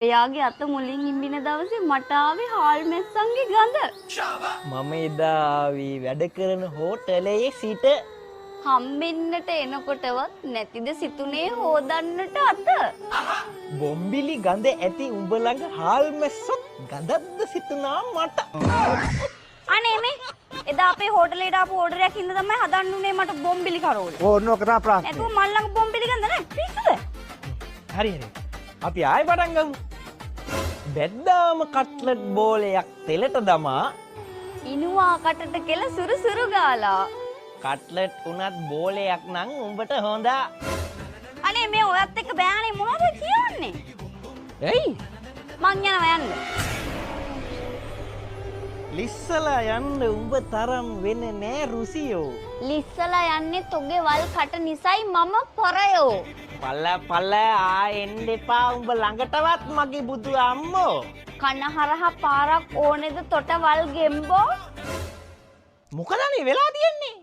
එයාගේ අත මුලින් ඉම්බින දවසේ මට ආවේ හාල් මැස්සන්ගේ ගඳ. මම එදා ආවේ වැඩ කරන හෝටලයේ සිට හම්බෙන්නට එනකොටවත් නැතිද සිතුනේ හොදන්නට අත. බොම්බිලි ගඳ ඇති උඹ ළඟ හාල් මැස්සොත් ගඳක්ද සිතුනා මට. අනේ මේ එදා අපේ හෝටලේට ආපු ඕඩරයක් හින්දා තමයි හදන්න උනේ මට බොම්බිලි කරෝල. ඕන්න ඔක තමයි ප්‍රශ්නේ. නැතුව මල් ළඟ බොම්බිලි ගඳ නැහැ. පිස්සුද? හරි හරි. අපි ආයෙ පටන් ගමු. බෙද්දාම කට්ලට් බෝලයක් තෙලට දමා ඉනුවා කටට කෙල සුරු සුරු ගාලා. කට්ලට් උනත් බෝලයක් නම් උඹට හොඳා. අනේ මේ ඔයත් එක්ක බෑනේ මොනවද කියන්නේ? ඇයි? මං යනවා යන්න. ලිස්සලා යන්න උඹ තරම් වෙන්නේ නෑ රුසියෝ. ලිස්සලා යන්නේ තොගේ වල් කට නිසයි මම පොරයෝ. පල්ල ආ එන්න එපා උඹ ළඟටවත් මගේ බුදු අම්මෝ. කනහරහ පාරක් ඕනේද තොට වල් ගෙම්බෝ? මොකදනේ වෙලා තියෙන්නේ?